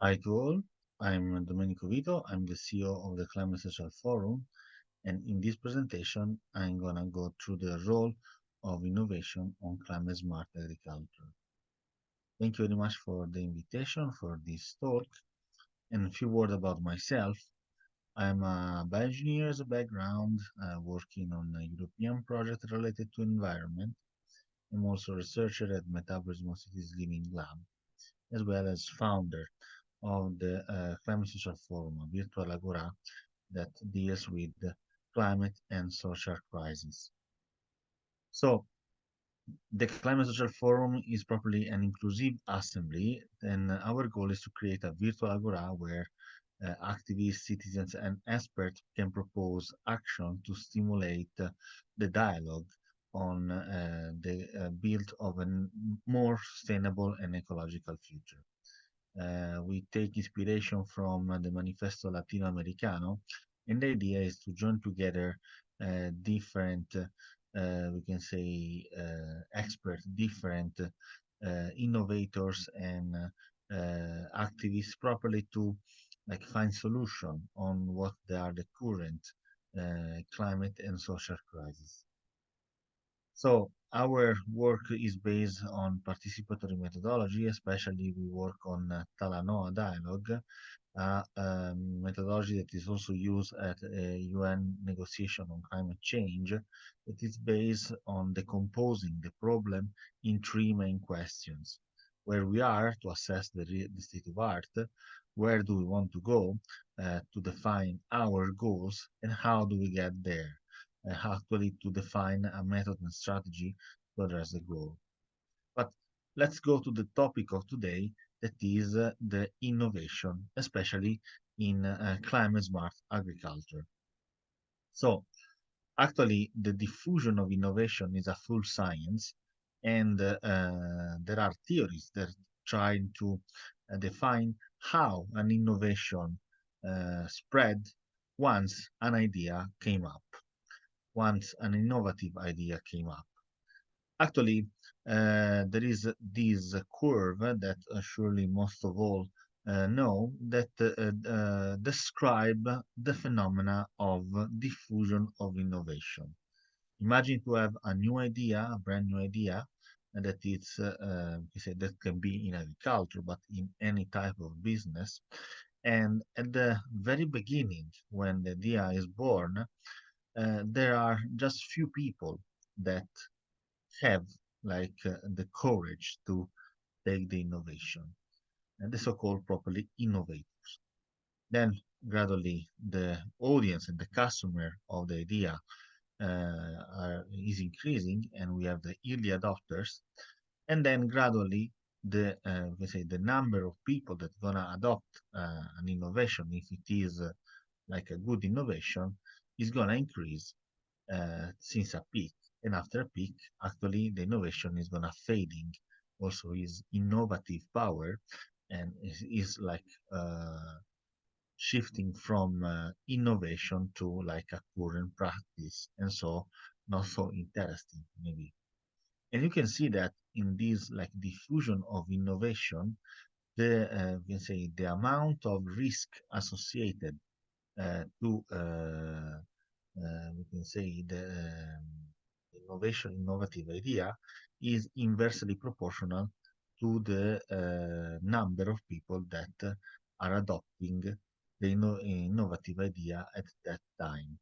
Hi to all, I'm Domenico Vito, I'm the CEO of the Climate Social Forum, and in this presentation, I'm gonna go through the role of innovation on climate smart agriculture. Thank you very much for the invitation for this talk, and a few words about myself. I'm a bioengineer as a background, working on a European project related to environment. I'm also a researcher at Metabolism Cities Living Lab, as well as founder of the Climate Social Forum, a virtual agora that deals with the climate and social crisis. So the Climate Social Forum is properly an inclusive assembly, and our goal is to create a virtual agora where activists, citizens, and experts can propose action to stimulate the dialogue on the build of a more sustainable and ecological future. We take inspiration from the Manifesto Latinoamericano, and the idea is to join together different, we can say, experts, different innovators and activists properly to like find solution on what they are the current climate and social crisis. So our work is based on participatory methodology, especially we work on Talanoa dialogue, methodology that is also used at a UN negotiation on climate change. It is based on decomposing the problem in three main questions. Where we are to assess the state of art, where do we want to go to define our goals, and how do we get there? Actually to define a method and strategy to address the goal. But let's go to the topic of today, that is the innovation, especially in climate smart agriculture. So actually, the diffusion of innovation is a full science, and there are theories that try to define how an innovation spread once an idea came up, once an innovative idea came up. Actually, there is this curve that surely most of all know that describe the phenomena of diffusion of innovation. Imagine to have a new idea, a brand new idea, and that it's you say that can be in agriculture, but in any type of business. And at the very beginning, when the idea is born, there are just few people that have like the courage to take the innovation and the so-called properly innovators. Then gradually the audience and the customer of the idea is increasing, and we have the early adopters, and then gradually the we say the number of people that gonna adopt an innovation, if it is like a good innovation, is gonna increase since a peak. And after a peak, actually the innovation is gonna fading. Also, is innovative power and is like shifting from innovation to like a current practice, and so not so interesting maybe. And you can see that in this like diffusion of innovation, the we can say the amount of risk associated to we can say the innovative idea is inversely proportional to the number of people that are adopting the innovative idea at that time.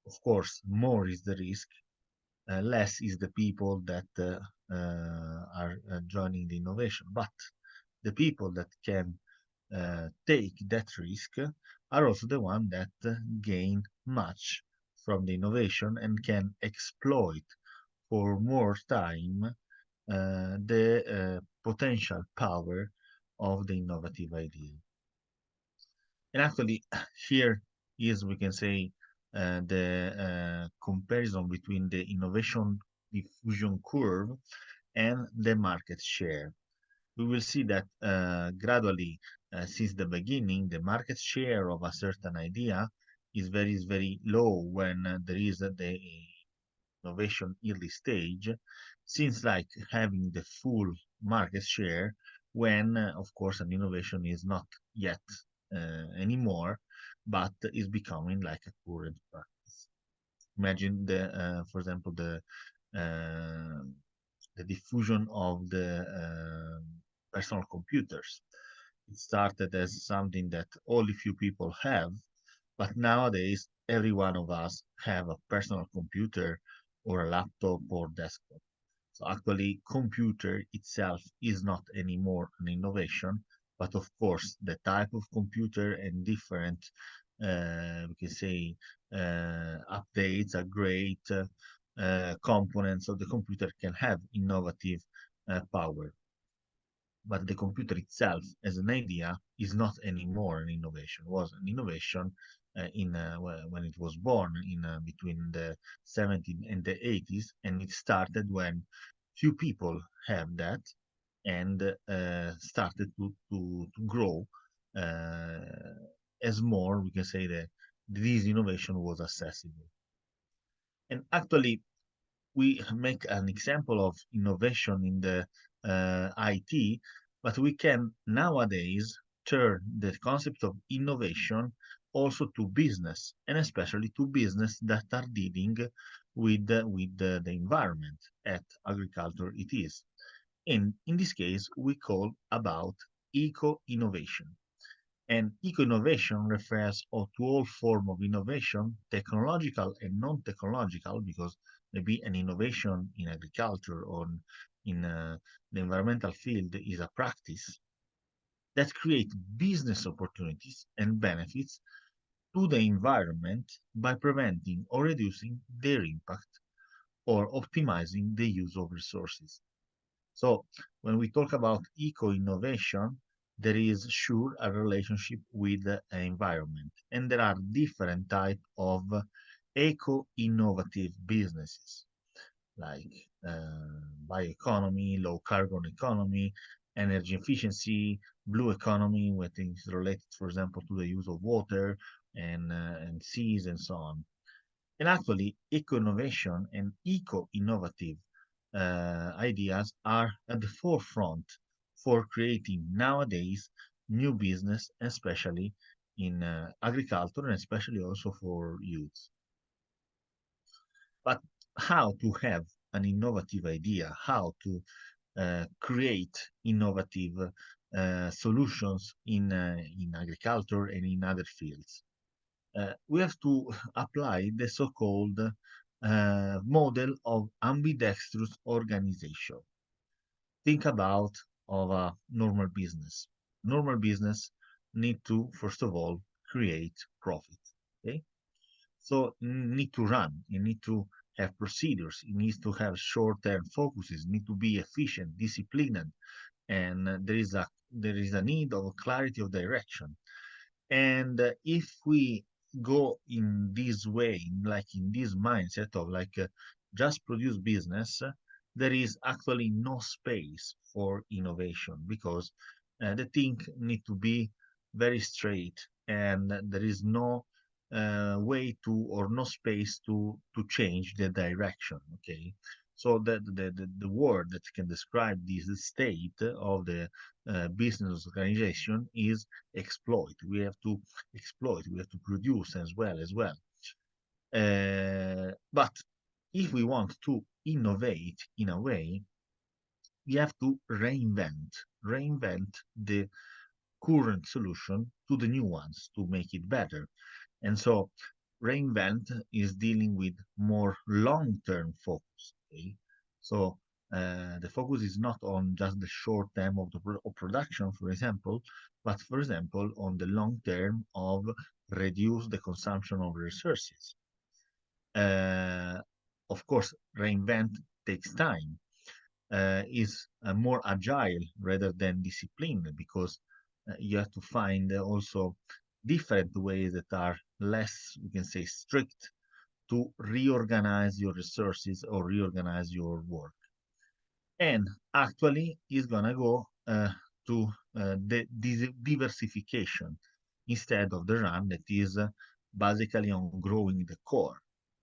Of course, more is the risk, less is the people that are joining the innovation. But the people that can take that risk are also the ones that gain much from the innovation and can exploit for more time the potential power of the innovative idea. And actually, here is, we can say, the comparison between the innovation diffusion curve and the market share. We will see that gradually, since the beginning, the market share of a certain idea is very low when there is the innovation early stage, since like having the full market share when, of course, an innovation is not yet anymore, but is becoming like a current practice. Imagine for example, uh, the diffusion of the personal computers. It started as something that only few people have, but nowadays every one of us have a personal computer or a laptop or desktop. So actually, computer itself is not anymore an innovation, but of course, the type of computer and different, we can say, updates, upgrade, components of the computer can have innovative power. But the computer itself, as an idea, is not anymore an innovation. It was an innovation when it was born in between the 70s and the 80s, and it started when few people have that and started to grow as more, we can say that this innovation was accessible. And actually, we make an example of innovation in the IT, but we can nowadays turn the concept of innovation also to business, and especially to business that are dealing with the environment. At agriculture, it is. And in this case, we call about eco-innovation. And eco-innovation refers to all form of innovation, technological and non-technological, because maybe an innovation in agriculture or in the environmental field is a practice that create business opportunities and benefits to the environment by preventing or reducing their impact or optimizing the use of resources. So when we talk about eco-innovation, there is sure a relationship with the environment, and there are different types of eco-innovative businesses, like bioeconomy, low carbon economy, energy efficiency, blue economy, where things related, for example, to the use of water and seas and so on. And actually, eco-innovation and eco-innovative ideas are at the forefront for creating nowadays new business, especially in agriculture and especially also for youth. But how to have an innovative idea, how to create innovative solutions in agriculture and in other fields? We have to apply the so-called model of ambidextrous organization. Think about of a normal business. Normal business need to, first of all, create profit. Okay? So you need to run, you need to have procedures, you need to have short-term focuses, you need to be efficient, disciplined, and there is a need of clarity of direction. And if we go in this way, like in this mindset of like just produce business, there is actually no space for innovation because the thing need to be very straight, and there is no way to or no space to change the direction. Okay, so the word that can describe this state of the business organization is exploit. We have to exploit. We have to produce as well. But if we want to innovate in a way, we have to reinvent the current solution to the new ones to make it better. And so reinvent is dealing with more long-term focus. Okay? So the focus is not on just the short term of the of production, for example, but for example on the long term of reduce the consumption of resources. Uh, of course, reinvent takes time, is more agile rather than disciplined because you have to find also different ways that are less, we can say, strict to reorganize your resources or reorganize your work. And actually, is gonna go to the diversification instead of the run that is basically on growing the core.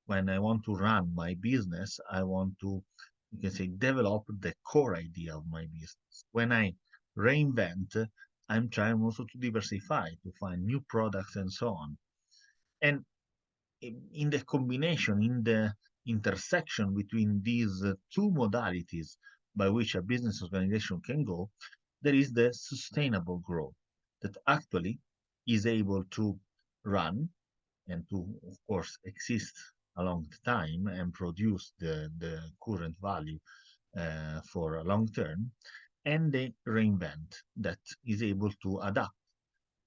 When I want to run my business, I want to, you can say, develop the core idea of my business. When I reinvent, I'm trying also to diversify, to find new products and so on. And in the combination, in the intersection between these two modalities by which a business organization can go, there is the sustainable growth that actually is able to run and to, of course, exist along the time and produce the current value for a long term, and the reinvent that is able to adapt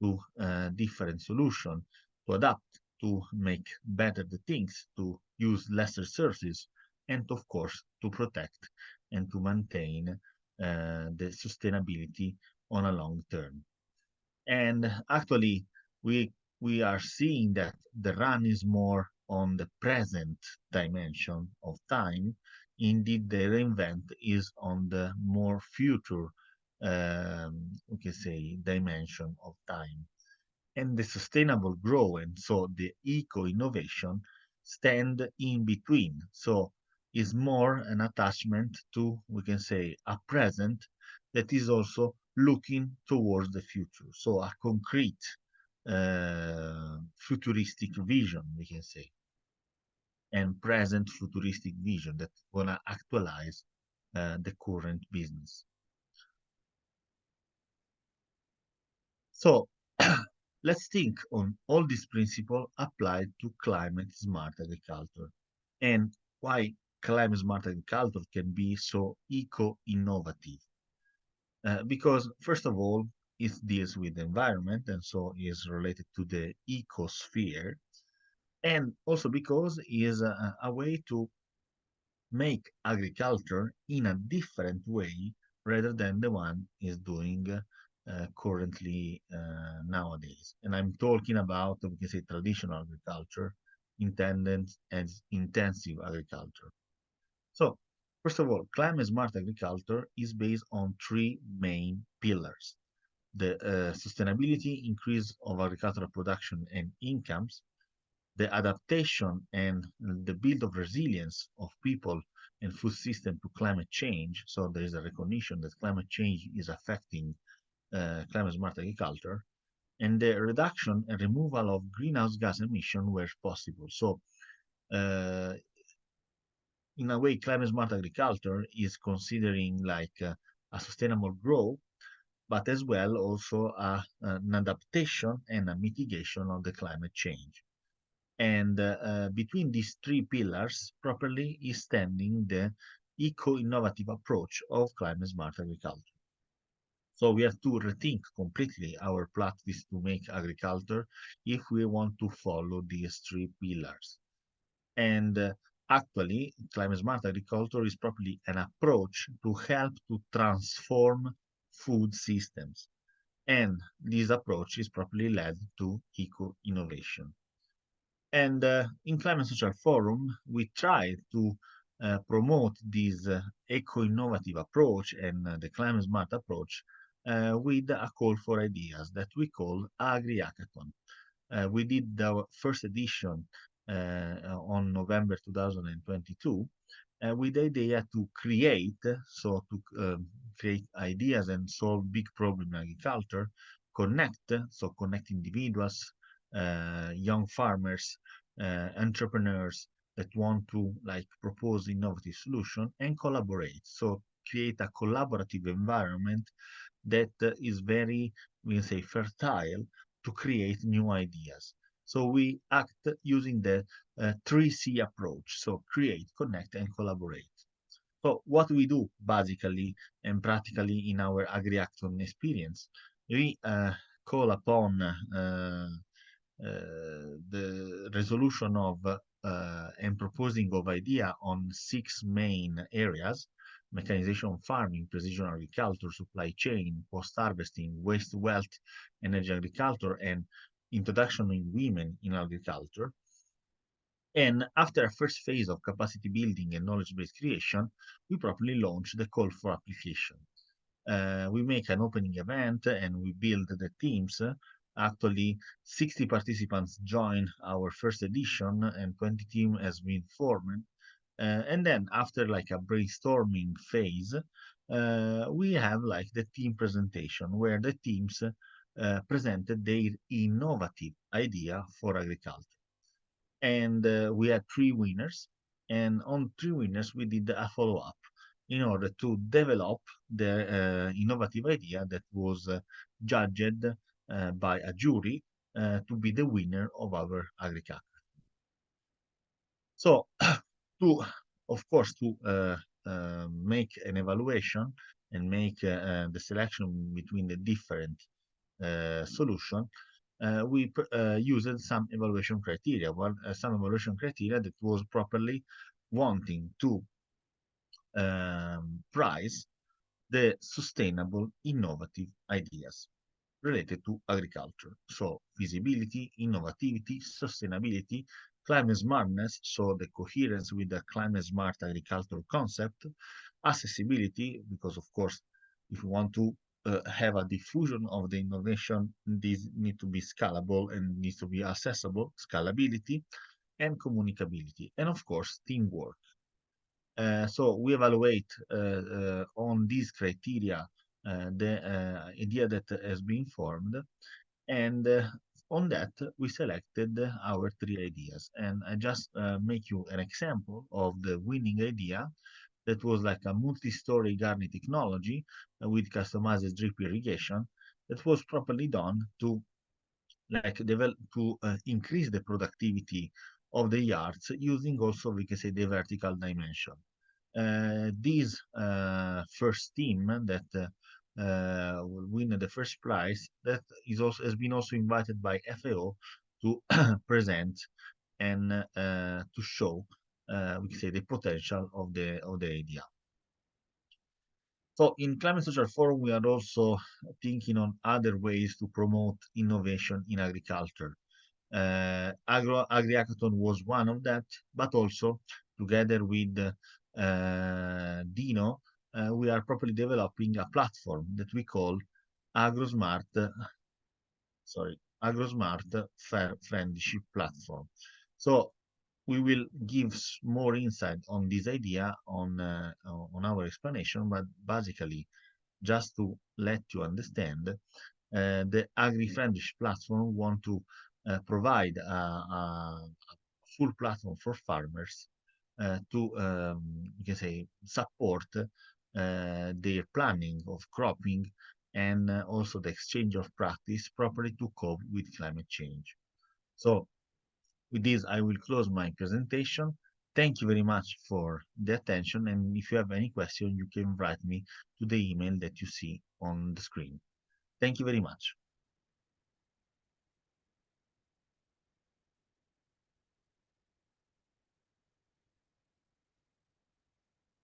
to different solution, to adapt, to make better the things, to use less resources, and of course to protect and to maintain the sustainability on a long term. And actually, we we are seeing that the run is more on the present dimension of time. Indeed, the reinvent is on the more future, we can say, dimension of time. And the sustainable growth, and so the eco innovation, stand in between. So is more an attachment to, we can say, a present that is also looking towards the future. So a concrete futuristic vision, we can say, and present futuristic vision that gonna actualize the current business. So let's think on all these principles applied to climate smart agriculture and why climate smart agriculture can be so eco innovative. Because, first of all, it deals with the environment and so is related to the ecosphere, and also because it is a way to make agriculture in a different way rather than the one is doing currently nowadays. And I'm talking about, we can say, traditional agriculture intended as intensive agriculture. So, first of all, climate smart agriculture is based on three main pillars: the sustainability increase of agricultural production and incomes, the adaptation and the build of resilience of people and food system to climate change. So there is a recognition that climate change is affecting climate smart agriculture, and the reduction and removal of greenhouse gas emission where possible. So uh, in a way, climate smart agriculture is considering like a sustainable growth, but as well also an adaptation and a mitigation of the climate change. And between these three pillars, properly is standing the eco-innovative approach of climate smart agriculture. So we have to rethink completely our practice to make agriculture if we want to follow these three pillars. And actually, climate smart agriculture is properly an approach to help to transform food systems. And this approach is properly led to eco-innovation. And in Climate Social Forum, we try to promote this eco-innovative approach and the climate smart approach with a call for ideas that we call Agri-Hackathon. We did our first edition on November 2022 with the idea to create, so to create ideas and solve big problems in agriculture, connect, so connect individuals, young farmers, entrepreneurs that want to like propose innovative solution and collaborate. So create a collaborative environment that is very, we can say, fertile to create new ideas. So we act using the 3C approach. So create, connect, and collaborate. So what we do basically and practically in our AgriActon experience, we call upon the resolution of and proposing of idea on six main areas: mechanization farming, precision agriculture, supply chain, post-harvesting, waste wealth, energy agriculture, and introduction of women in agriculture. And after a first phase of capacity building and knowledge-based creation, we properly launch the call for application. We make an opening event and we build the teams. Actually, 60 participants join our first edition and 20 team has been formed. And then after like a brainstorming phase, we have like the team presentation where the teams presented their innovative idea for agriculture. And we had three winners. And on three winners, we did a follow up in order to develop the innovative idea that was judged by a jury to be the winner of our agriculture. So, to of course, to make an evaluation and make the selection between the different solution, we used some evaluation criteria. Some evaluation criteria that was properly wanting to prize the sustainable, innovative ideas related to agriculture. So feasibility, innovativity, sustainability, climate smartness, so the coherence with the climate smart agricultural concept, accessibility, because of course, if you want to have a diffusion of the innovation, these need to be scalable and needs to be accessible, scalability, and communicability, and of course, teamwork. So we evaluate on these criteria the idea that has been formed, and on that we selected our three ideas. And I just make you an example of the winning idea that was like a multi-story gardening technology with customized drip irrigation that was properly done to like develop to increase the productivity of the yards using also we can say the vertical dimension. This first team that will win the first prize that is also has been also invited by FAO to present and to show we can say the potential of the idea. So in Climate Social Forum, we are also thinking on other ways to promote innovation in agriculture. Agri-Hackathon was one of that, but also together with Dino, we are properly developing a platform that we call AgroSmart, sorry, AgroSmart Friendship Platform. So we will give more insight on this idea on our explanation, but basically, just to let you understand, the agri-friendly platform want to provide a full platform for farmers to, you can say, support their planning of cropping and also the exchange of practice properly to cope with climate change. So with this, I will close my presentation. Thank you very much for the attention. And if you have any question, you can write me to the email that you see on the screen. Thank you very much.